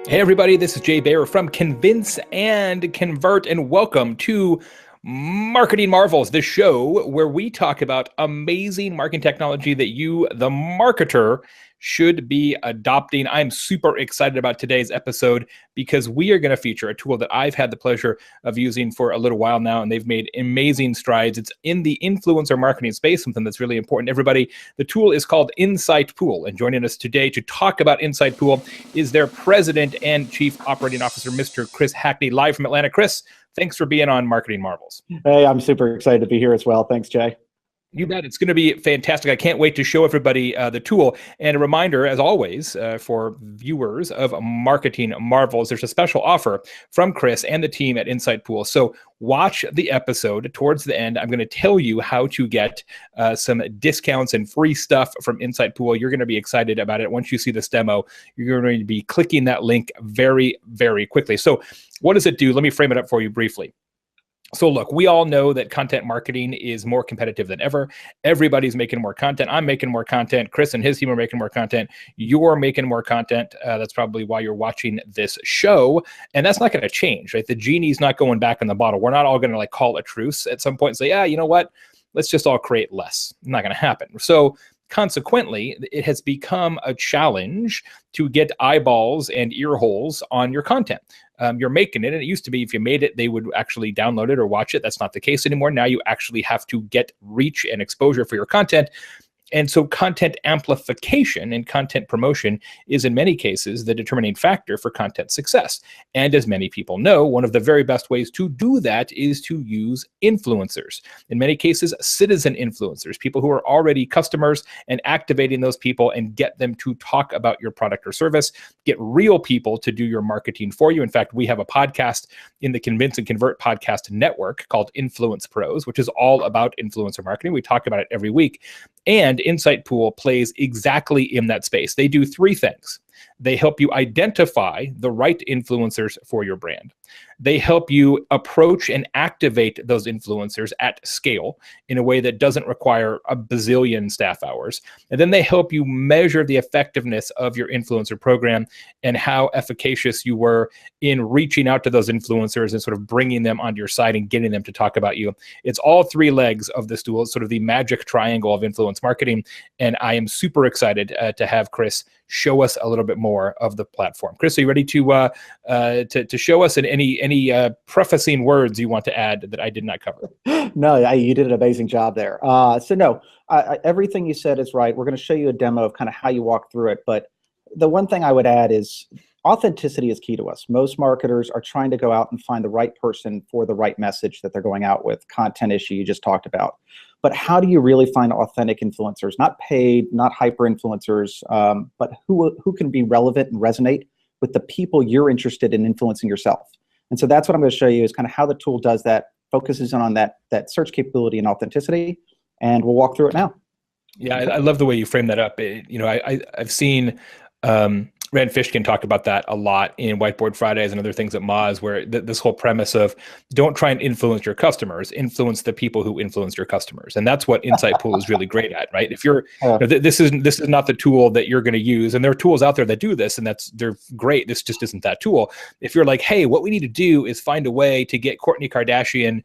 Hey everybody, this is Baer from Convince and Convert, and welcome to Marketing Marvels, the show where we talk about amazing marketing technology that you, the marketer, should be adopting. I'm super excited about today's episode because we are going to feature a tool that I've had the pleasure of using for a little while now, and they've made amazing strides. It's in the influencer marketing space, something that's really important to everybody. The tool is called InsightPool, and joining us today to talk about InsightPool is their president and chief operating officer, Mr. Chris Hackney, live from Atlanta. Chris, thanks for being on Marketing Marvels. Hey, I'm super excited to be here as well. Thanks, Jay. You bet. It's going to be fantastic. I can't wait to show everybody the tool. And a reminder, as always, for viewers of Marketing Marvels, there's a special offer from Chris and the team at InsightPool. So watch the episode towards the end. I'm going to tell you how to get some discounts and free stuff from InsightPool. You're going to be excited about it. Once you see this demo, you're going to be clicking that link very, very quickly. So what does it do? Let me frame it up for you briefly. So look, we all know that content marketing is more competitive than ever. Everybody's making more content. I'm making more content. Chris and his team are making more content. You're making more content. That's probably why you're watching this show. And that's not going to change, right? The genie's not going back in the bottle. We're not all going to like call a truce at some point and say, yeah, you know what? Let's just all create less. Not going to happen. So consequently, it has become a challenge to get eyeballs and ear holes on your content. You're making it, and it used to be if you made it, they would actually download it or watch it. That's not the case anymore. Now you actually have to get reach and exposure for your content. And so content amplification and content promotion is in many cases the determining factor for content success. And as many people know, one of the very best ways to do that is to use influencers. In many cases, citizen influencers, people who are already customers, and activating those people and get them to talk about your product or service, get real people to do your marketing for you. In fact, we have a podcast in the Convince and Convert podcast network called Influence Pros, which is all about influencer marketing. We talk about it every week. And InsightPool plays exactly in that space. They do three things. They help you identify the right influencers for your brand. They help you approach and activate those influencers at scale in a way that doesn't require a bazillion staff hours. And then they help you measure the effectiveness of your influencer program and how efficacious you were in reaching out to those influencers and sort of bringing them onto your site and getting them to talk about you. It's all three legs of this tool. It's sort of the magic triangle of influence marketing. And I am super excited to have Chris show us a little bit more of the platform. Chris, are you ready to show us, and any prefacing words you want to add that I did not cover? No, you did an amazing job there. Everything you said is right. We're going to show you a demo of kind of how you walk through it. But the one thing I would add is authenticity is key to us. Most marketers are trying to go out and find the right person for the right message that they're going out with, content issue you just talked about. But how do you really find authentic influencers? Not paid, not hyper influencers, but who can be relevant and resonate with the people you're interested in influencing yourself. And so that's what I'm going to show you is kind of how the tool does that, focuses on that search capability and authenticity, and we'll walk through it now. Yeah, I love the way you frame that up. I've seen Rand Fishkin talk about that a lot in Whiteboard Fridays and other things at Moz, where this whole premise of don't try and influence your customers, influence the people who influence your customers. And that's what InsightPool is really great at, right? If you're, this is not the tool that you're going to use, and there are tools out there that do this, and they're great. This just isn't that tool. If you're like, hey, what we need to do is find a way to get Kourtney Kardashian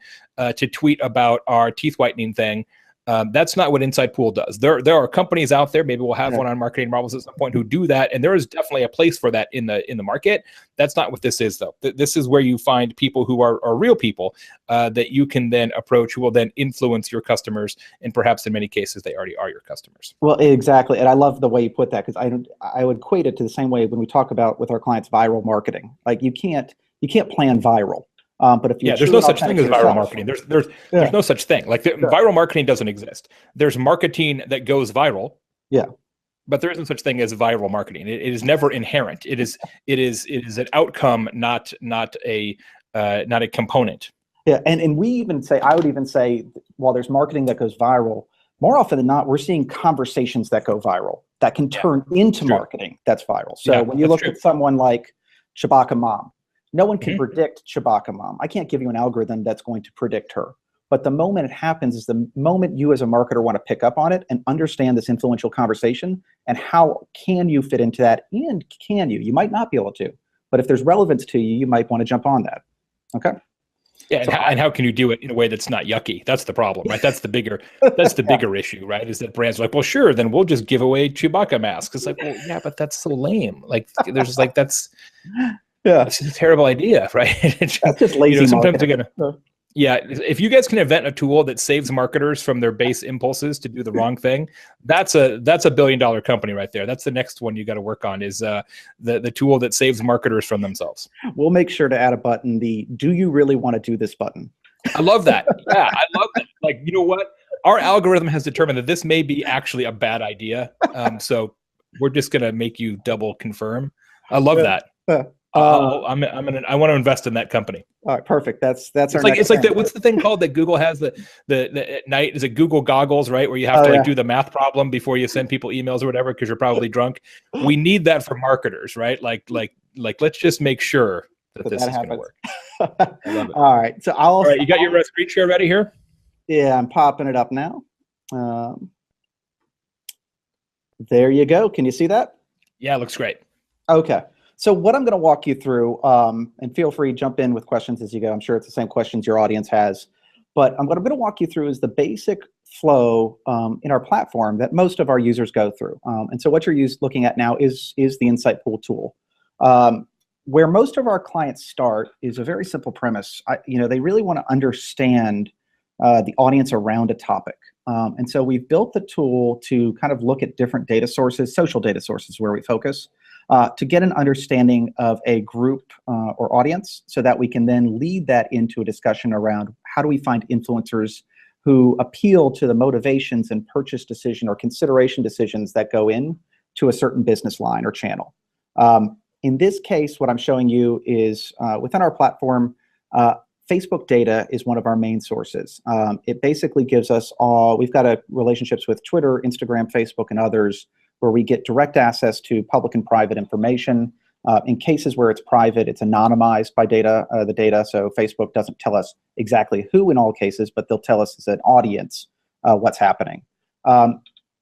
to tweet about our teeth whitening thing. That's not what InsightPool does. There are companies out there, maybe we'll have one on Marketing Marvels at some point, who do that, and there is definitely a place for that in the market. That's not what this is, though. This is where you find people who are real people that you can then approach, who will then influence your customers, and perhaps in many cases they already are your customers. Well, exactly, and I love the way you put that, because I would equate it to the same way when we talk about with our clients viral marketing. Like you can't plan viral. But if you there's no such thing as viral marketing. There's no such thing. Like viral marketing doesn't exist. There's marketing that goes viral. Yeah. But there isn't such thing as viral marketing. It is never inherent. It is an outcome, not a component. Yeah, and I would even say, while there's marketing that goes viral, more often than not, we're seeing conversations that go viral that can turn into marketing that's viral. So when you look at someone like Chewbacca Mom, no one can predict Chewbacca Mom. I can't give you an algorithm that's going to predict her. But the moment it happens is the moment you as a marketer want to pick up on it and understand this influential conversation, and how can you fit into that, and you might not be able to, But if there's relevance to you, you might want to jump on that. Okay. Yeah, and, So and how can you do it in a way that's not yucky? That's the problem, right? That's the bigger bigger issue, right? Is that brands are like, well, sure, then we'll just give away Chewbacca masks. It's like, well, yeah, but that's so lame. Like, there's just like that's yeah, a terrible idea, right? that's just lazy Sometimes marketing. again, yeah, if you guys can invent a tool that saves marketers from their base impulses to do the wrong thing, that's a $1 billion company right there. That's the next one you got to work on, is the tool that saves marketers from themselves. We'll make sure to add a button, the "Do you really want to do this" button. I love that. Yeah, I love that. Like, you know what? Our algorithm has determined that this may be actually a bad idea. So we're just gonna make you double confirm. I love that. I want to invest in that company. All right, perfect. That's It's our like next it's like thing. what's the thing called that Google has the at night? Is it Google goggles, right? Where you have to like do the math problem before you send people emails or whatever because you're probably drunk. We need that for marketers, right? Like let's just make sure that this is going to work. I love it. All right, so all right, you got your screen share ready here? Yeah, I'm popping it up now. There you go. Can you see that? Yeah, it looks great. Okay. So what I'm going to walk you through, and feel free to jump in with questions as you go. I'm sure it's the same questions your audience has. But what I'm going to walk you through is the basic flow in our platform that most of our users go through. And so what you're looking at now is the InsightPool tool. Where most of our clients start is a very simple premise. They really want to understand the audience around a topic. And so we've built the tool to kind of look at different data sources, social data sources where we focus, to get an understanding of a group or audience so that we can then lead that into a discussion around how do we find influencers who appeal to the motivations and purchase decision or consideration decisions that go in to a certain business line or channel. In this case, what I'm showing you is within our platform, Facebook data is one of our main sources. It basically gives us we've got relationships with Twitter, Instagram, Facebook, and others where we get direct access to public and private information. In cases where it's private, it's anonymized by the data, so Facebook doesn't tell us exactly who in all cases, but they'll tell us as an audience what's happening.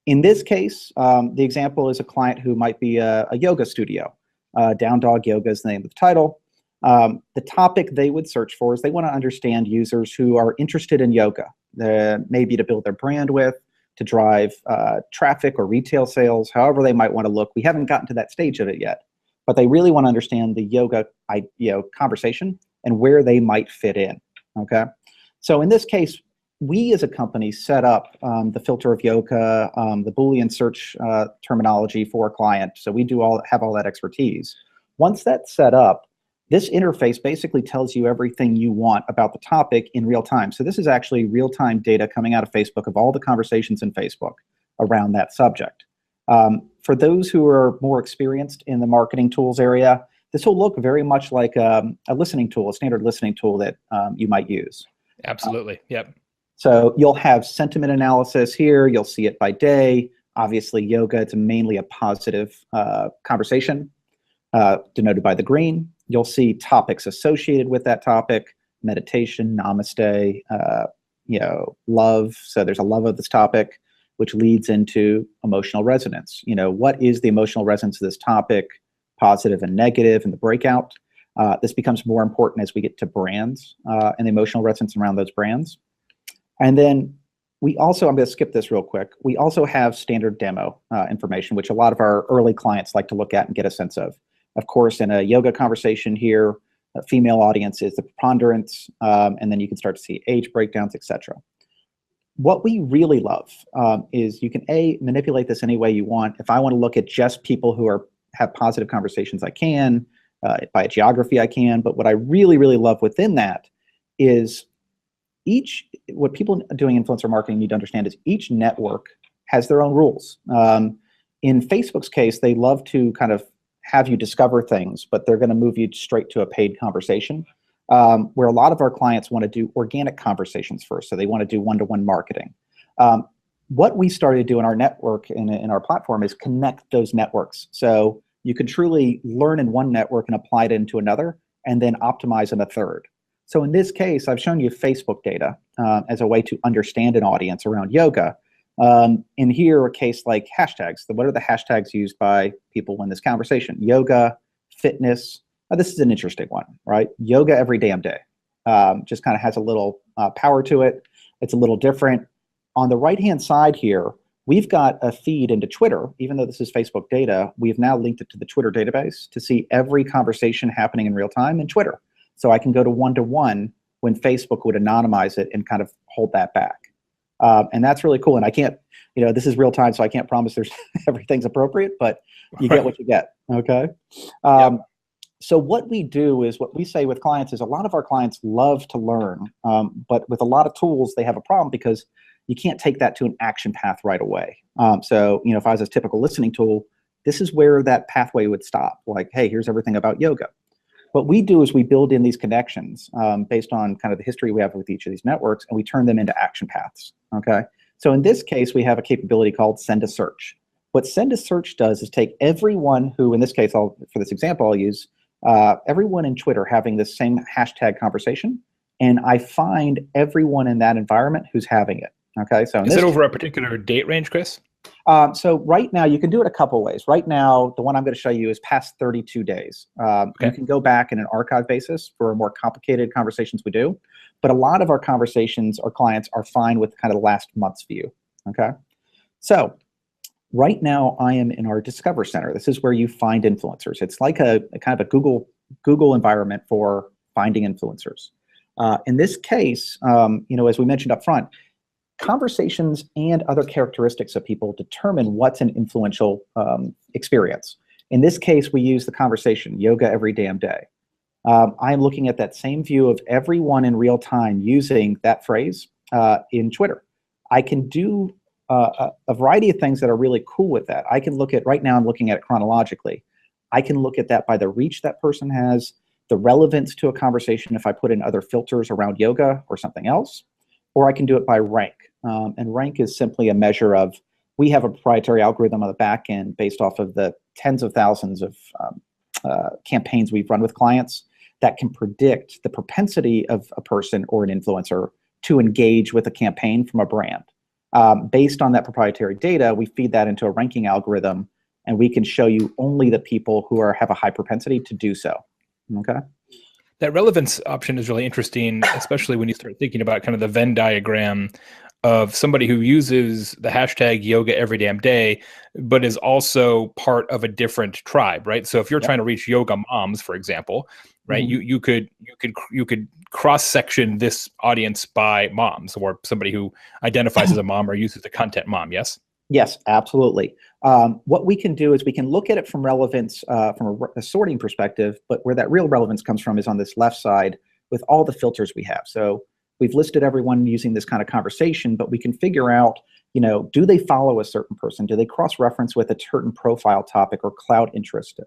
In this case, the example is a client who might be a yoga studio. Down Dog Yoga is the name of the title. The topic they would search for is they want to understand users who are interested in yoga, maybe to build their brand with, to drive traffic or retail sales, however they might want to look. We haven't gotten to that stage of it yet, but they really want to understand the yoga conversation and where they might fit in, okay? So in this case, we as a company set up the filter of yoga, the Boolean search terminology for a client. So we have all that expertise. Once that's set up, this interface basically tells you everything you want about the topic in real time. So this is actually real-time data coming out of Facebook of all the conversations in Facebook around that subject. For those who are more experienced in the marketing tools area, this will look very much like a listening tool, a standard listening tool that you might use. Absolutely, yep. So you'll have sentiment analysis here. You'll see it by day. Obviously, yoga, it's mainly a positive conversation denoted by the green. You'll see topics associated with that topic, meditation, namaste, love. So there's a love of this topic, which leads into emotional resonance. What is the emotional resonance of this topic, positive and negative, and the breakout? This becomes more important as we get to brands and the emotional resonance around those brands. And then we also, I'm going to skip this real quick, we also have standard demo information, which a lot of our early clients like to look at and get a sense of. Of course, in a yoga conversation here, a female audience is the preponderance, and then you can start to see age breakdowns, etc. What we really love is you can manipulate this any way you want. If I want to look at just people who have positive conversations, I can. By geography, I can. But what I really, really love within that is what people doing influencer marketing need to understand is each network has their own rules. In Facebook's case, they love to kind of have you discover things, but they're going to move you straight to a paid conversation, where a lot of our clients want to do organic conversations first. So they want to do one-to-one marketing. What we started to do in our network, in our platform, is connect those networks. So you can truly learn in one network and apply it into another, and then optimize in a third. So in this case, I've shown you Facebook data as a way to understand an audience around yoga. In here, a case like hashtags. What are the hashtags used by people in this conversation? Yoga, fitness, This is an interesting one, right? Yoga every damn day. Just kind of has a little power to it. It's a little different. On the right-hand side here, we've got a feed into Twitter. Even though this is Facebook data, we've now linked it to the Twitter database to see every conversation happening in real time in Twitter. So I can go to one-to-one when Facebook would anonymize it and kind of hold that back. And that's really cool. And I can't, this is real time, so I can't promise there's everything's appropriate, but you get what you get, okay? Yep. So what we do is, what we say with clients is, a lot of our clients love to learn, but with a lot of tools, they have a problem because you can't take that to an action path right away. So, if I was a typical listening tool, this is where that pathway would stop. Like, hey, here's everything about yoga. What we do is we build in these connections based on kind of the history we have with each of these networks, and we turn them into action paths, okay? So in this case, we have a capability called send a search. What send a search does is take everyone who, in this case, for this example, I'll use everyone in Twitter having the same hashtag conversation, and I find everyone in that environment who's having it. Okay, so is it over a particular date range, Chris? So right now, you can do it a couple ways. Right now, the one I'm going to show you is past 32 days. Okay. You can go back in an archive basis for more complicated conversations we do, but a lot of our conversations, our clients are fine with kind of the last month's view. Okay, so right now, I am in our Discover Center. This is where you find influencers. It's like a kind of a Google environment for finding influencers. In this case, as we mentioned up front, conversations and other characteristics of people determine what's an influential experience. In this case, we use the conversation, yoga every damn day. I'm looking at that same view of everyone in real time using that phrase in Twitter. I can do a variety of things that are really cool with that. I can look at, right now I'm looking at it chronologically. I can look at that by the reach that person has, the relevance to a conversation if I put in other filters around yoga or something else, or I can do it by rank. And rank is simply a measure of, we have a proprietary algorithm on the back end based off of the tens of thousands of campaigns we've run with clients that can predict the propensity of a person or an influencer to engage with a campaign from a brand. Based on that proprietary data, we feed that into a ranking algorithm, and we can show you only the people who have a high propensity to do so, okay? That relevance option is really interesting, especially when you start thinking about kind of the Venn diagram of somebody who uses the hashtag yoga every damn day, but is also part of a different tribe, right? So if you're trying to reach yoga moms, for example, right, you could cross-section this audience by moms, or somebody who identifies as a mom or uses the content mom, yes? Yes, absolutely. What we can do is we can look at it from relevance from a sorting perspective, but where that real relevance comes from is on this left side with all the filters we have. So we've listed everyone using this kind of conversation, but we can figure out, do they follow a certain person? Do they cross-reference with a certain profile topic or cloud interest?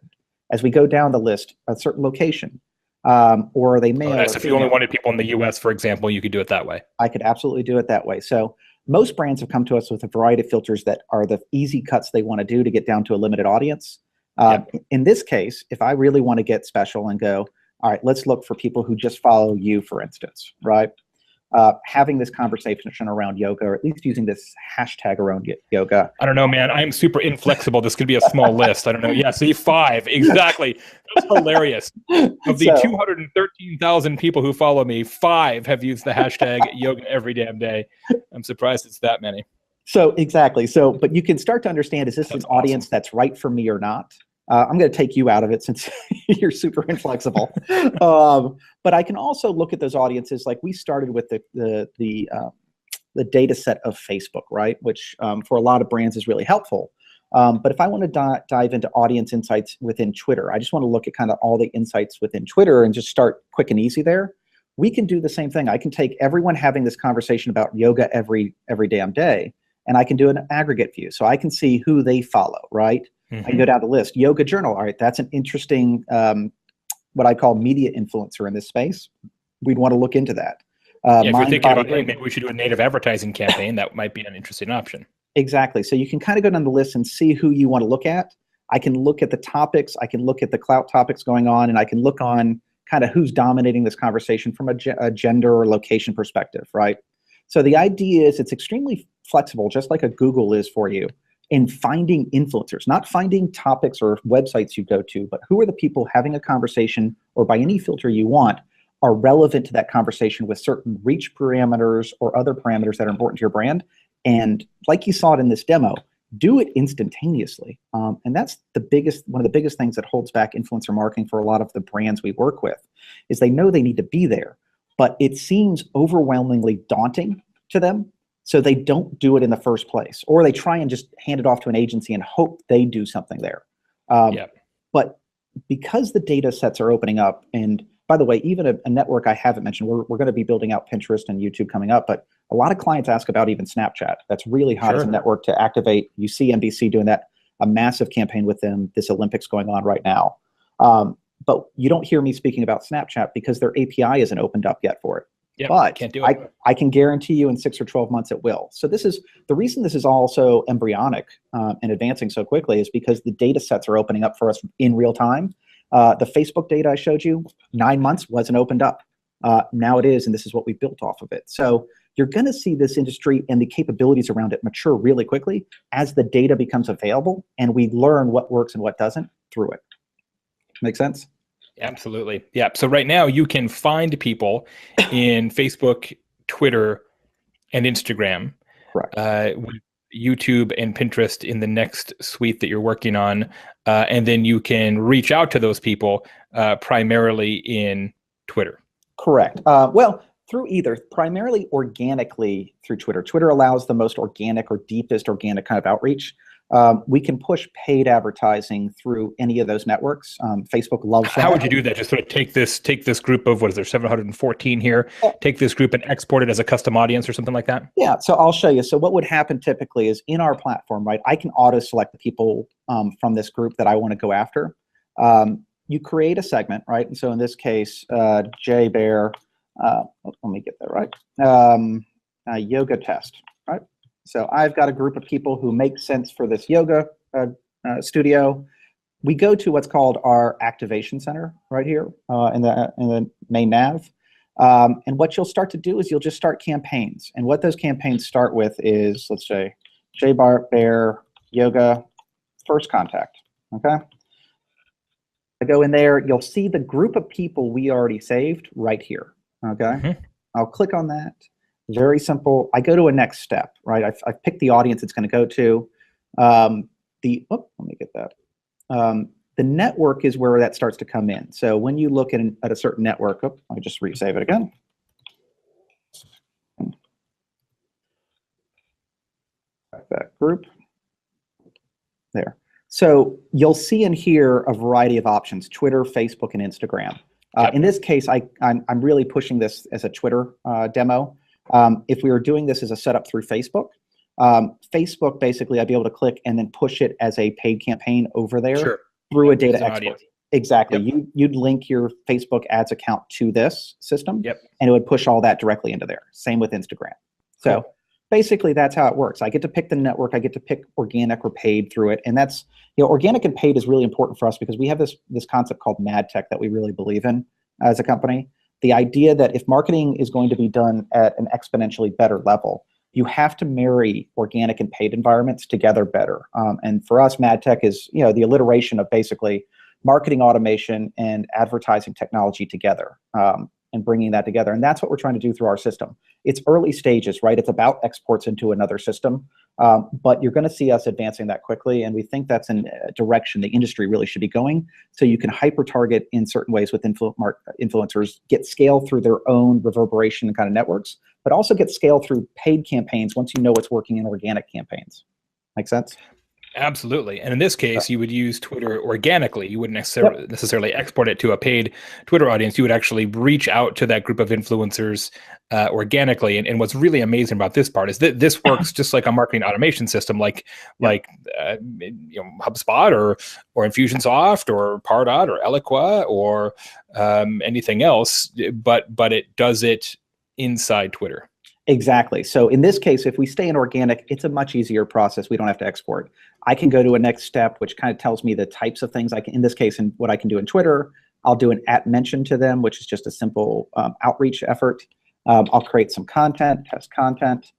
As we go down the list, a certain location, or are they male? If you only wanted people in the US, for example, you could do it that way. I could absolutely do it that way. So most brands have come to us with a variety of filters that are the easy cuts they want to do to get down to a limited audience. In this case, if I really want to get special and go, all right, let's look for people who just follow you, for instance, right? Having this conversation around yoga, or at least using this hashtag around yoga. I don't know, man. I'm super inflexible. This could be a small list. I don't know. Yeah, see, 5. Exactly. That's hilarious. Of the 213,000 people who follow me, 5 have used the hashtag yoga every damn day. I'm surprised it's that many. So exactly. So, but you can start to understand, is this an audience that's right for me or not? I'm going to take you out of it since you're super inflexible. But I can also look at those audiences. Like, we started with the data set of Facebook, right? Which for a lot of brands is really helpful. But if I want to dive into audience insights within Twitter, I just want to look at kind of all the insights within Twitter and just start quick and easy there. We can do the same thing. I can take everyone having this conversation about yoga every damn day, and I can do an aggregate view. So I can see who they follow, right? I can go down the list. Yoga Journal. All right, that's an interesting, what I call media influencer in this space. We'd want to look into that. If you're thinking about, hey, maybe we should do a native advertising campaign, that might be an interesting option. Exactly. So you can kind of go down the list and see who you want to look at. I can look at the topics. I can look at the clout topics going on, and I can look on kind of who's dominating this conversation from a gender or location perspective, right? So the idea is it's extremely flexible, just like a Google is for you. in finding influencers, not finding topics or websites you go to, but who are the people having a conversation, or by any filter you want, are relevant to that conversation with certain reach parameters or other parameters that are important to your brand. And like you saw it in this demo, do it instantaneously. And that's one of the biggest things that holds back influencer marketing for a lot of the brands we work with, is they know they need to be there, but it seems overwhelmingly daunting to them. So they don't do it in the first place, or they try and just hand it off to an agency and hope they do something there. But because the data sets are opening up, and by the way, even a network I haven't mentioned, we're going to be building out Pinterest and YouTube coming up, but a lot of clients ask about even Snapchat. That's really hot as a network to activate. You see NBC doing that, a massive campaign with them, this Olympics going on right now. But you don't hear me speaking about Snapchat because their API isn't opened up yet for it. Yeah, but can't do it. I can guarantee you in 6 or 12 months it will. So this is the reason this is also embryonic and advancing so quickly, is because the data sets are opening up for us in real time. The Facebook data I showed you, 9 months wasn't opened up. Now it is, and this is what we built off of it. So you're going to see this industry and the capabilities around it mature really quickly as the data becomes available and we learn what works and what doesn't through it. Make sense? Absolutely. Yeah. So right now you can find people in Facebook, Twitter, and Instagram. Correct. With YouTube and Pinterest in the next suite that you're working on. And then you can reach out to those people primarily in Twitter. Correct. Well, through either, primarily organically through Twitter. Twitter allows the most organic or deepest organic kind of outreach. We can push paid advertising through any of those networks. Facebook loves that. How would you do that? Just sort of take this group of, what is there, 714 here, take this group and export it as a custom audience or something like that? Yeah, so I'll show you. So what would happen typically is in our platform, right, I can auto select the people from this group that I want to go after. You create a segment, right? And so in this case, J Baer, let me get that right, yoga test, right? So I've got a group of people who make sense for this yoga studio. We go to what's called our activation center right here in the main nav. And what you'll start to do is you'll just start campaigns. And what those campaigns start with is, let's say, J Baer yoga first contact, okay? I go in there, you'll see the group of people we already saved right here, okay? I'll click on that. Very simple. I go to a next step, right? I've picked the audience it's going to go to. Let me get that. The network is where that starts to come in. So when you look at a certain network, I just resave it again. That group. There. So you'll see in here a variety of options: Twitter, Facebook, and Instagram. In this case, I'm really pushing this as a Twitter demo. If we were doing this as a setup through Facebook, Facebook, basically, I'd be able to click and then push it as a paid campaign over there through a data export. Exactly. You'd link your Facebook ads account to this system, and it would push all that directly into there. Same with Instagram. So basically, that's how it works. I get to pick the network. I get to pick organic or paid through it. And that's, organic and paid is really important for us because we have this concept called mad tech that we really believe in as a company. The idea that if marketing is going to be done at an exponentially better level, you have to marry organic and paid environments together better. And for us, mad tech is the alliteration of basically marketing automation and advertising technology together, and bringing that together. And that's what we're trying to do through our system. It's early stages, right? It's about exports into another system, but you're going to see us advancing that quickly. And we think that's in a direction the industry really should be going. So you can hyper-target in certain ways with influencers, get scale through their own reverberation kind of networks, but also get scale through paid campaigns once you know what's working in organic campaigns. Make sense? Absolutely. And in this case, you would use Twitter organically. You wouldn't necessarily export it to a paid Twitter audience. You would actually reach out to that group of influencers organically. And what's really amazing about this part is that this works just like a marketing automation system, like HubSpot or Infusionsoft or Pardot or Eloqua or anything else, but it does it inside Twitter. Exactly. So in this case, if we stay in organic, it's a much easier process. We don't have to export. I can go to a next step, which kind of tells me the types of things I can, in this case, and what I can do in Twitter. I'll do an @mention to them, which is just a simple outreach effort. I'll create some content, test content.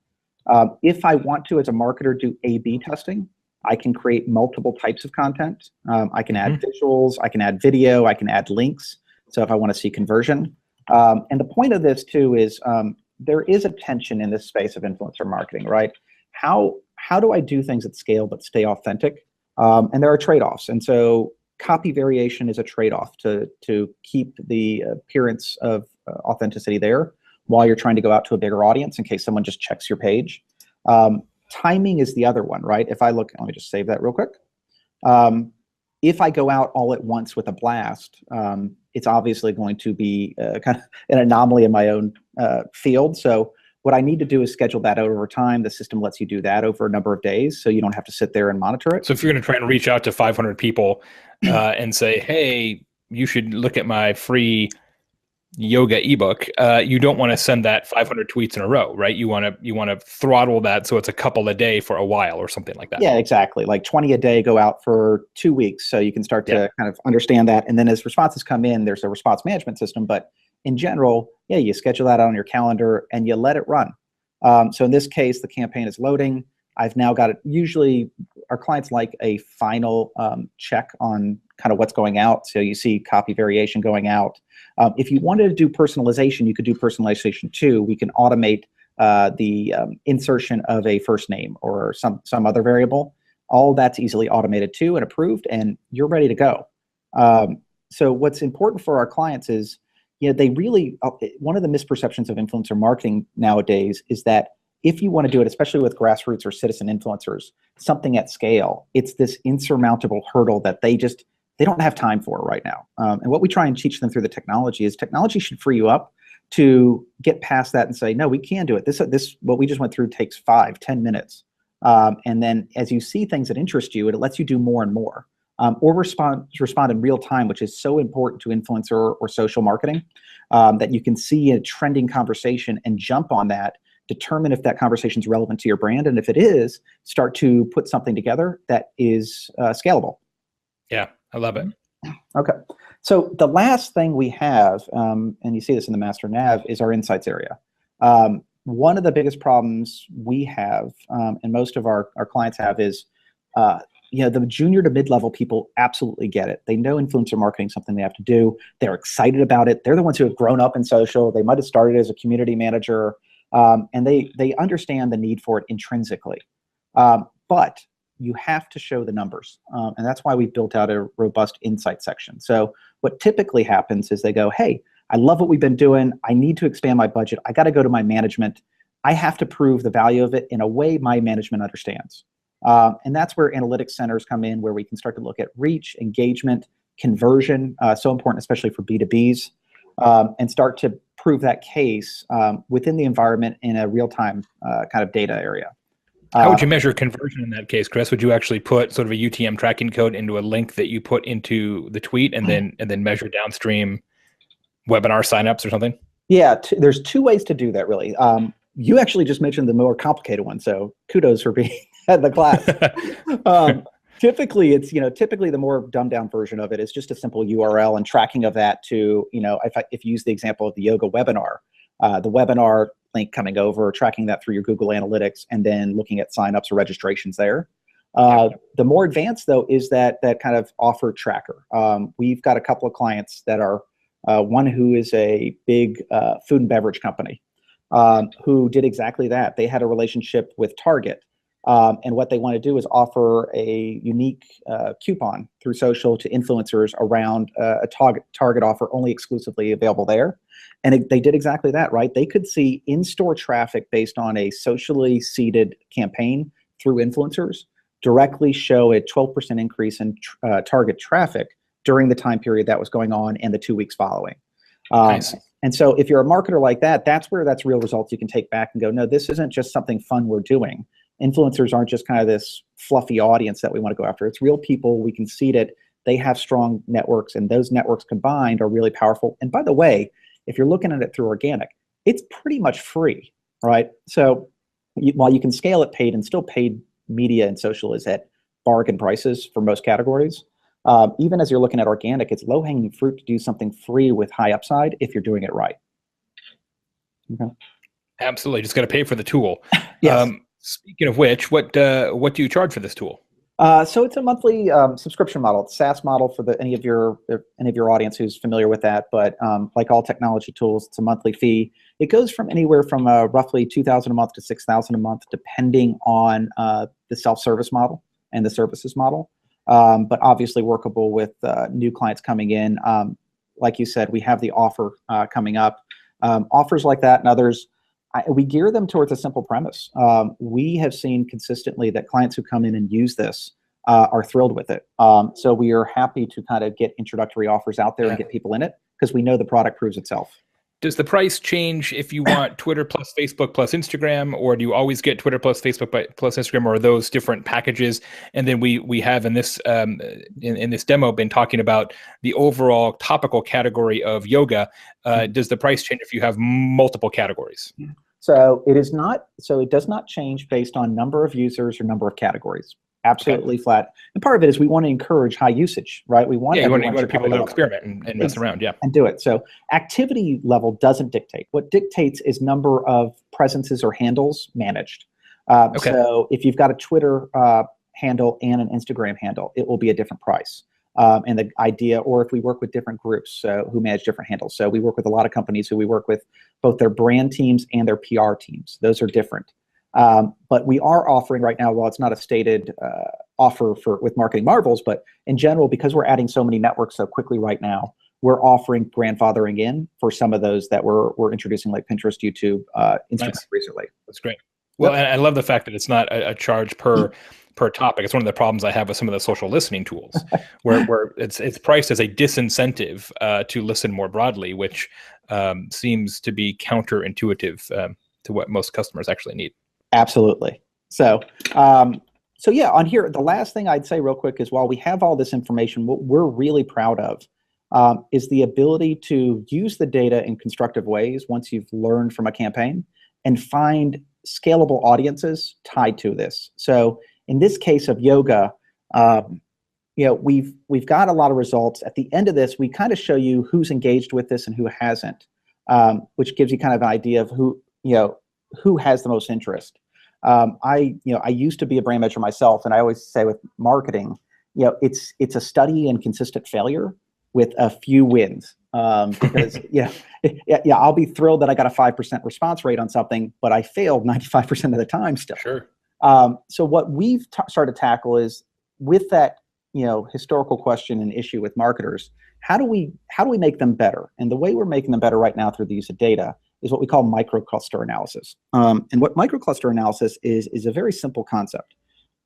If I want to, as a marketer, do A/B testing, I can create multiple types of content. I can add visuals, I can add video, I can add links. So if I want to see conversion. And the point of this too is there is a tension in this space of influencer marketing, right? How do I do things at scale but stay authentic? And there are trade-offs. And so copy variation is a trade-off to keep the appearance of authenticity there while you're trying to go out to a bigger audience in case someone just checks your page. Timing is the other one, right? If I look, let me just save that real quick. If I go out all at once with a blast, it's obviously going to be kind of an anomaly in my own field. So what I need to do is schedule that out over time. The system lets you do that over a number of days, so you don't have to sit there and monitor it. So if you're going to try and reach out to 500 people and say, hey, you should look at my free yoga ebook, you don't want to send that 500 tweets in a row, right? You want to throttle that so it's a couple a day for a while or something like that. Yeah, exactly. Like 20 a day go out for 2 weeks, so you can start to kind of understand that. And then as responses come in, there's a response management system. But in general, yeah, you schedule that on your calendar and you let it run. So in this case, the campaign is loading. I've now got it. Usually our clients like a final check on kind of what's going out. So you see copy variation going out. If you wanted to do personalization, you could do personalization too. We can automate the insertion of a first name or some other variable. All that's easily automated too and approved, and you're ready to go. So what's important for our clients is, they really, one of the misperceptions of influencer marketing nowadays is that if you want to do it, especially with grassroots or citizen influencers, something at scale, it's this insurmountable hurdle that they don't have time for right now. And what we try and teach them through the technology is technology should free you up to get past that and say, no, we can do it. This what we just went through takes 5-10 minutes. And then as you see things that interest you, it lets you do more and more. Or respond in real time, which is so important to influencer or social marketing, that you can see a trending conversation and jump on that, determine if that conversation is relevant to your brand, and if it is, start to put something together that is scalable. Yeah, I love it. Okay, so the last thing we have, and you see this in the master nav, is our insights area. One of the biggest problems we have, and most of our clients have, is the junior to mid-level people absolutely get it. They know influencer marketing is something they have to do. They're excited about it. They're the ones who have grown up in social. They might have started as a community manager, and they understand the need for it intrinsically. But you have to show the numbers, and that's why we built out a robust insight section. So what typically happens is they go, hey, I love what we've been doing. I need to expand my budget. I got to go to my management. I have to prove the value of it in a way my management understands. And that's where analytics centers come in, where we can start to look at reach, engagement, conversion, so important, especially for B2Bs, and start to prove that case within the environment in a real-time kind of data area. How would you measure conversion in that case, Chris? Would you actually put sort of a UTM tracking code into a link that you put into the tweet and then measure downstream webinar signups or something? Yeah, there's 2 ways to do that, really. You actually just mentioned the more complicated one, so kudos for being at the class. Typically, it's typically the more dumbed down version of it is just a simple URL and tracking of that to if you use the example of the yoga webinar, the webinar link coming over, tracking that through your Google Analytics, and then looking at signups or registrations there. The more advanced though is that kind of offer tracker. We've got a couple of clients that are one who is a big food and beverage company. Who did exactly that. They had a relationship with Target, and what they want to do is offer a unique coupon through social to influencers around a Target offer only exclusively available there. And they did exactly that, right? They could see in-store traffic based on a socially seeded campaign through influencers directly show a 12% increase in Target traffic during the time period that was going on and the 2 weeks following. Nice. And so if you're a marketer like that, that's real results you can take back and go, no, this isn't just something fun we're doing. Influencers aren't just kind of this fluffy audience that we want to go after. It's real people. We can seed it. They have strong networks, and those networks combined are really powerful. And by the way, if you're looking at it through organic, it's pretty much free, right? So while you can scale it paid, and still paid media and social is at bargain prices for most categories. Even as you're looking at organic, it's low-hanging fruit to do something free with high upside if you're doing it right. Okay. Absolutely, just got to pay for the tool. Yes. Speaking of which, what do you charge for this tool? So it's a monthly subscription model. It's a SaaS model for any of your audience who's familiar with that. But like all technology tools, it's a monthly fee. It goes from anywhere from roughly $2,000 a month to $6,000 a month, depending on the self-service model and the services model. But obviously workable with new clients coming in. Like you said, we have the offer coming up. Offers like that and others, we gear them towards a simple premise. We have seen consistently that clients who come in and use this are thrilled with it. So we are happy to kind of get introductory offers out there and get people in it because we know the product proves itself. Does the price change if you want Twitter plus Facebook plus Instagram, or do you always get Twitter plus Facebook plus Instagram, or are those different packages? And then we have in this in this demo been talking about the overall topical category of yoga. Does the price change if you have multiple categories? So it is not. So it does not change based on number of users or number of categories. Absolutely flat. And part of it is we want to encourage high usage, right? We want you want people to experiment and mess around, and do it. So activity level doesn't dictate. What dictates is number of presences or handles managed. So if you've got a Twitter handle and an Instagram handle, it will be a different price. And the idea, or if we work with different groups who manage different handles. So we work with a lot of companies who we work with both their brand teams and their PR teams. Those are different. But we are offering right now, while it's not a stated offer with Marketing Marvels, but in general, because we're adding so many networks so quickly right now, we're offering grandfathering in for some of those that we're introducing, like Pinterest, YouTube, Instagram recently. That's great. Well, and I love the fact that it's not a charge per topic. It's one of the problems I have with some of the social listening tools, where it's priced as a disincentive to listen more broadly, which seems to be counterintuitive to what most customers actually need. Absolutely. So yeah, on here, the last thing I'd say real quick is while we have all this information, what we're really proud of is the ability to use the data in constructive ways once you've learned from a campaign and find scalable audiences tied to this. So in this case of yoga, we've got a lot of results. At the end of this, we kind of show you who's engaged with this and who hasn't, which gives you kind of an idea of who has the most interest. I used to be a brand manager myself, and I always say with marketing, it's a steady and consistent failure with a few wins. Because I'll be thrilled that I got a 5% response rate on something, but I failed 95% of the time still. Sure. So what we've started to tackle is with that historical question and issue with marketers, how do we make them better? And the way we're making them better right now through the use of data is what we call microcluster analysis. And what microcluster analysis is a very simple concept.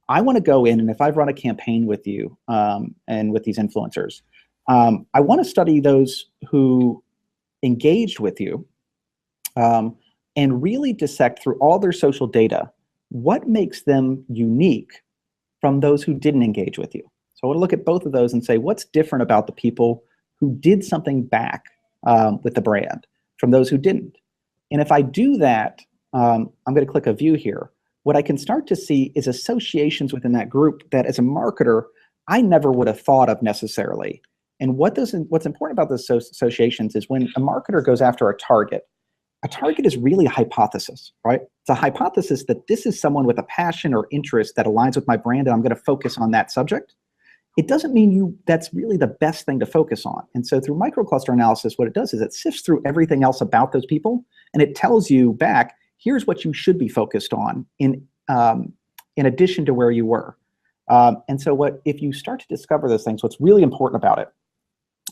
I want to go in, and if I've run a campaign with you and with these influencers, I want to study those who engaged with you and really dissect through all their social data what makes them unique from those who didn't engage with you. So I want to look at both of those and say, what's different about the people who did something back with the brand from those who didn't? And if I do that, I'm going to click a view here. What I can start to see is associations within that group that as a marketer, I never would have thought of necessarily. And what's important about those associations is when a marketer goes after a target is really a hypothesis, right? It's a hypothesis that this is someone with a passion or interest that aligns with my brand, and I'm going to focus on that subject. It doesn't mean that's really the best thing to focus on. And so through microcluster analysis, what it does is it sifts through everything else about those people, and it tells you back, here's what you should be focused on in addition to where you were. And so if you start to discover those things, what's really important about it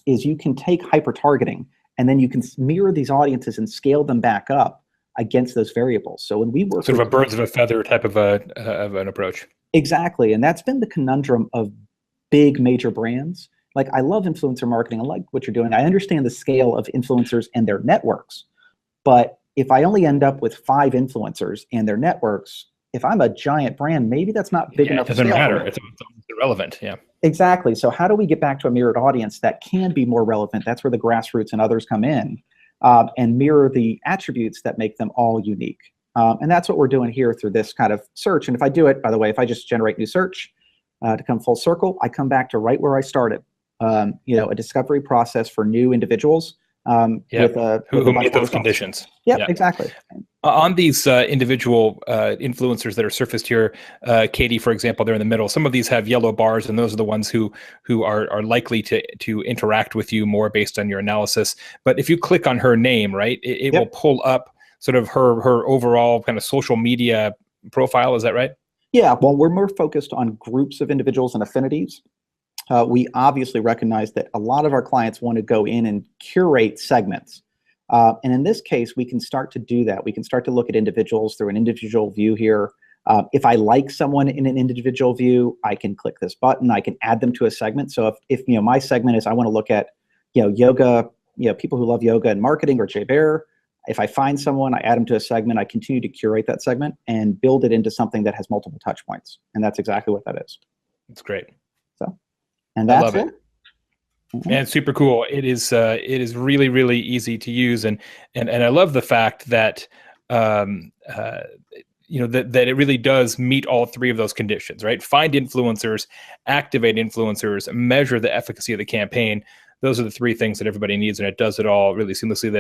is you can take hyper-targeting, and then you can mirror these audiences and scale them back up against those variables. So when we work sort of a birds of a feather type of an approach. Exactly, and that's been the conundrum of big major brands. Like, I love influencer marketing. I like what you're doing. I understand the scale of influencers and their networks. But if I only end up with 5 influencers and their networks, if I'm a giant brand, maybe that's not big enough. It doesn't matter. It's irrelevant. Yeah. Exactly. So how do we get back to a mirrored audience that can be more relevant? That's where the grassroots and others come in and mirror the attributes that make them all unique. And that's what we're doing here through this kind of search. And if I do it, by the way, if I just generate new search to come full circle, I come back to right where I started. A discovery process for new individuals who meet those conditions. Yep, exactly. On these individual influencers that are surfaced here, Katie, for example, they're in the middle. Some of these have yellow bars, and those are the ones who are likely to interact with you more based on your analysis. But if you click on her name, right, it will pull up sort of her overall kind of social media profile. Is that right? Yeah, well, we're more focused on groups of individuals and affinities. We obviously recognize that a lot of our clients want to go in and curate segments. And in this case, we can start to do that. We can start to look at individuals through an individual view here. If I like someone in an individual view, I can click this button. I can add them to a segment. So if my segment is I want to look at yoga, people who love yoga and marketing, or Baer. If I find someone, I add them to a segment. I continue to curate that segment and build it into something that has multiple touch points. And that's exactly what that is. That's great. And that's I love it. And super cool. It is really, really easy to use, and I love the fact that that it really does meet all three of those conditions, right? Find influencers, activate influencers, measure the efficacy of the campaign. Those are the three things that everybody needs, and it does it all really seamlessly.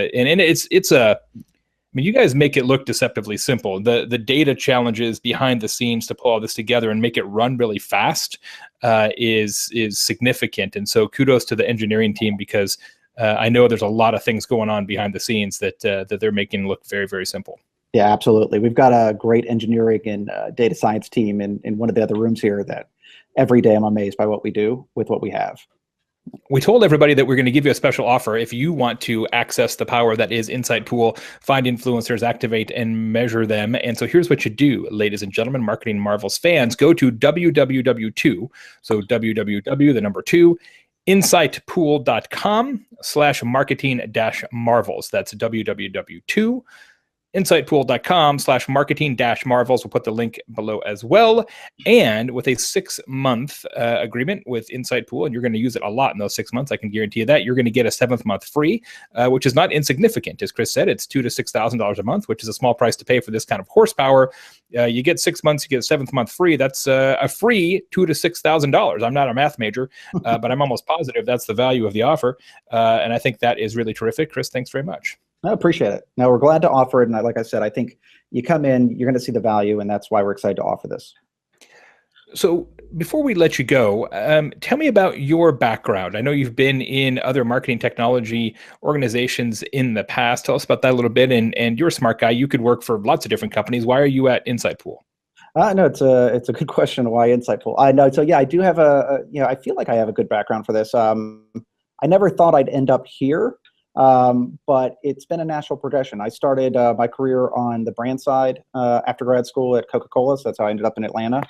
I mean, you guys make it look deceptively simple. The data challenges behind the scenes to pull all this together and make it run really fast is significant. And so kudos to the engineering team, because I know there's a lot of things going on behind the scenes that they're making look very, very simple. Yeah, absolutely. We've got a great engineering and data science team in one of the other rooms here that every day I'm amazed by what we do with what we have. We told everybody that we're going to give you a special offer if you want to access the power that is InsightPool, find influencers, activate, and measure them. And so here's what you do, ladies and gentlemen, Marketing Marvels fans. Go to www, so www, the number 2, insightpool.com/marketing-marvels. That's www. insightpool.com/marketing-marvels. We'll put the link below as well. And with a 6-month agreement with InsightPool, and you're going to use it a lot in those 6 months, I can guarantee you that, you're going to get a 7th month free, which is not insignificant. As Chris said, it's $2,000 to $6,000 a month, which is a small price to pay for this kind of horsepower. You get 6 months, you get a 7th month free. That's a free $2,000 to $6,000. I'm not a math major, but I'm almost positive that's the value of the offer. And I think that is really terrific. Chris, thanks very much. I appreciate it. No, we're glad to offer it. And like I said, I think you come in, you're going to see the value, and that's why we're excited to offer this. So before we let you go, tell me about your background. I know you've been in other marketing technology organizations in the past. Tell us about that a little bit. And you're a smart guy. You could work for lots of different companies. Why are you at InsightPool? No, it's a good question. Why InsightPool? I know. So yeah, I do have I feel like I have a good background for this. I never thought I'd end up here. But it's been a natural progression. I started my career on the brand side after grad school at Coca-Cola, so that's how I ended up in Atlanta.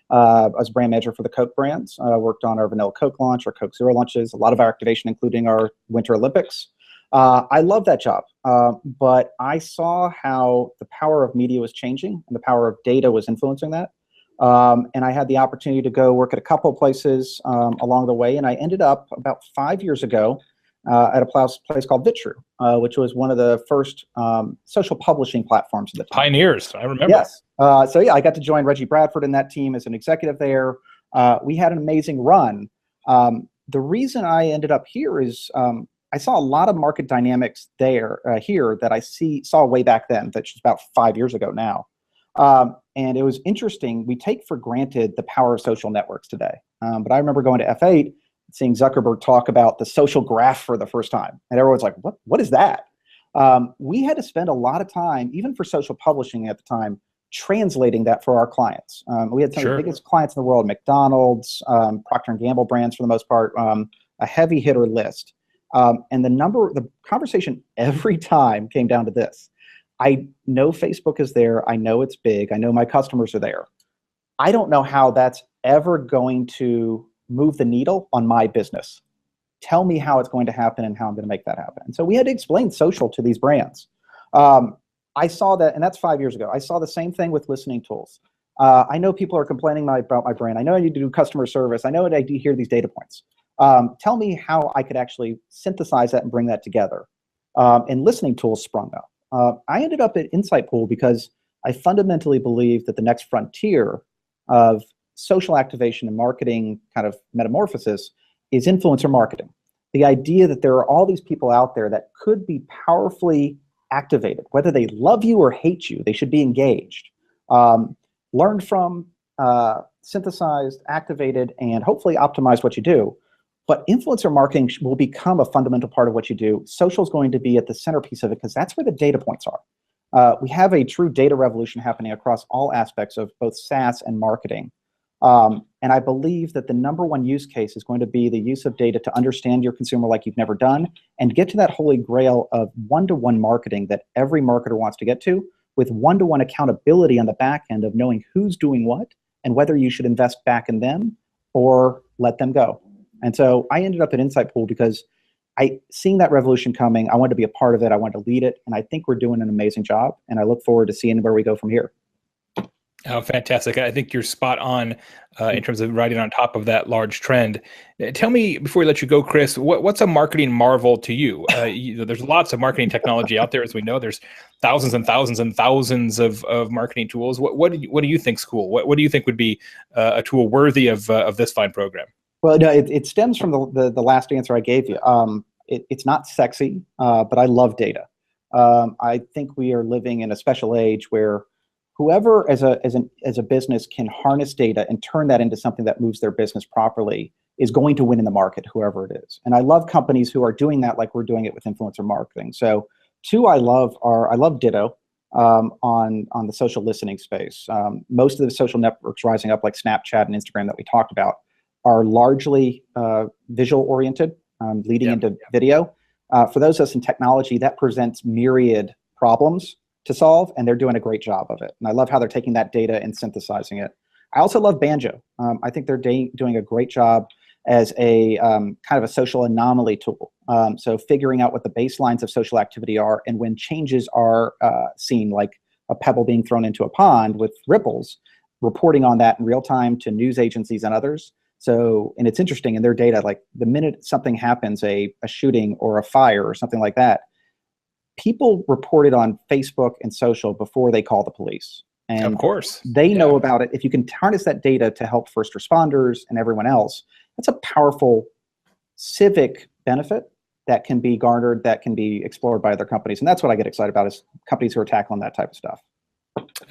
I was brand manager for the Coke brands. I worked on our vanilla Coke launch, our Coke Zero launches, a lot of our activation, including our Winter Olympics. I love that job, but I saw how the power of media was changing and the power of data was influencing that. And I had the opportunity to go work at a couple of places along the way, and I ended up about 5 years ago at a place called Vitru, which was one of the first social publishing platforms at the time. Pioneers, I remember. Yes. So yeah, I got to join Reggie Bradford in that team as an executive there. We had an amazing run. The reason I ended up here is I saw a lot of market dynamics here that I saw way back then, that's just about 5 years ago now. And it was interesting. We take for granted the power of social networks today. But I remember going to F8, seeing Zuckerberg talk about the social graph for the first time. And everyone's like, what is that? We had to spend a lot of time, even for social publishing at the time, translating that for our clients. We had some of the biggest clients in the world, McDonald's, Procter & Gamble brands for the most part, a heavy hitter list. And the conversation every time came down to this. I know Facebook is there. I know it's big. I know my customers are there. I don't know how that's ever going to move the needle on my business. Tell me how it's going to happen and how I'm going to make that happen. And so we had to explain social to these brands. I saw that, and that's 5 years ago. I saw the same thing with listening tools. I know people are complaining about my brand. I know I need to do customer service. I know I do hear these data points. Tell me how I could actually synthesize that and bring that together. And listening tools sprung up. I ended up at InsightPool because I fundamentally believe that the next frontier of social activation and marketing kind of metamorphosis is influencer marketing. The idea that there are all these people out there that could be powerfully activated. Whether they love you or hate you, they should be engaged. Learned from, synthesized, activated, and hopefully optimized what you do. But influencer marketing will become a fundamental part of what you do. Social is going to be at the centerpiece of it because that's where the data points are. We have a true data revolution happening across all aspects of both SaaS and marketing. And I believe that the number one use case is going to be the use of data to understand your consumer like you've never done and get to that holy grail of one-to-one marketing that every marketer wants to get to, with one-to-one accountability on the back end of knowing who's doing what and whether you should invest back in them or let them go. And so I ended up at InsightPool because seeing that revolution coming, I wanted to be a part of it. I wanted to lead it. And I think we're doing an amazing job. And I look forward to seeing where we go from here. Oh, fantastic. I think you're spot on in terms of riding on top of that large trend. Tell me, before we let you go, Chris, what's a marketing marvel to you? There's lots of marketing technology out there, as we know. There's thousands and thousands and thousands of marketing tools. What do you think's cool? What do you think would be a tool worthy of this fine program? Well, no, it stems from the last answer I gave you. It's not sexy, but I love data. I think we are living in a special age where whoever as a business can harness data and turn that into something that moves their business properly is going to win in the market, whoever it is. And I love companies who are doing that like we're doing it with influencer marketing. So two I love Ditto on the social listening space. Most of the social networks rising up like Snapchat and Instagram that we talked about are largely visual oriented, leading into video. For those of us in technology, that presents myriad problems to solve, and they're doing a great job of it. And I love how they're taking that data and synthesizing it. I also love Banjo. I think they're doing a great job as a kind of a social anomaly tool. So figuring out what the baselines of social activity are, and when changes are seen, like a pebble being thrown into a pond with ripples, reporting on that in real time to news agencies and others. So, and it's interesting in their data, like the minute something happens, a shooting or a fire or something like that, people report it on Facebook and social before they call the police. And of course, they know about it. If you can harness that data to help first responders and everyone else, that's a powerful civic benefit that can be garnered, that can be explored by other companies. And that's what I get excited about, is companies who are tackling that type of stuff.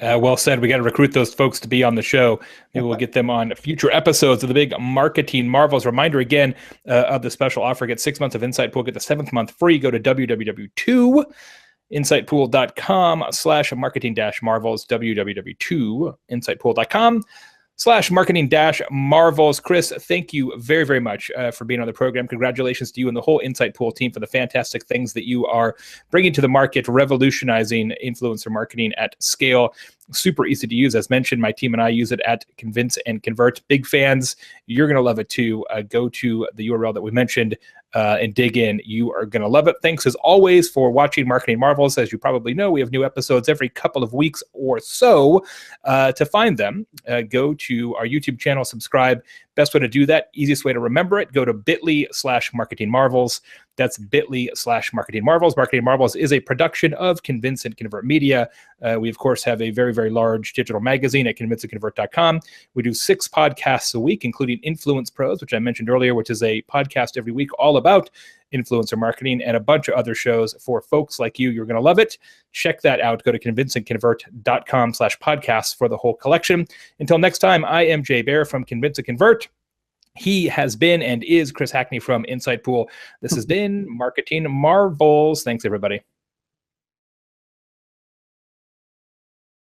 Well said. We got to recruit those folks to be on the show. Maybe we'll get them on future episodes of the big marketing marvels. Reminder again of the special offer. Get 6 months of InsightPool. Get the 7th month free. Go to www.insightpool.com/marketing-marvels. www.insightpool.com/marketing-marvels. Chris, thank you very, very much for being on the program. Congratulations to you and the whole InsightPool team for the fantastic things that you are bringing to the market, revolutionizing influencer marketing at scale. Super easy to use. As mentioned, my team and I use it at Convince and Convert. Big fans. You're going to love it too. Go to the URL that we mentioned and dig in. You are going to love it. Thanks as always for watching Marketing Marvels. As you probably know, we have new episodes every couple of weeks or so. To find them, go to our YouTube channel, subscribe. Best way to do that, easiest way to remember it, go to bit.ly/marketingmarvels. That's bit.ly/marketingmarvels. Marketing Marvels is a production of Convince and Convert Media. We, of course, have a very, very large digital magazine at convinceandconvert.com. We do 6 podcasts a week, including Influence Pros, which I mentioned earlier, which is a podcast every week all about influencer marketing, and a bunch of other shows for folks like you. You're going to love it. Check that out. Go to convinceandconvert.com/podcasts for the whole collection. Until next time, I am Jay Baer from Convince and Convert. He has been and is Chris Hackney from InsightPool. This has been Marketing Marvels. Thanks, everybody.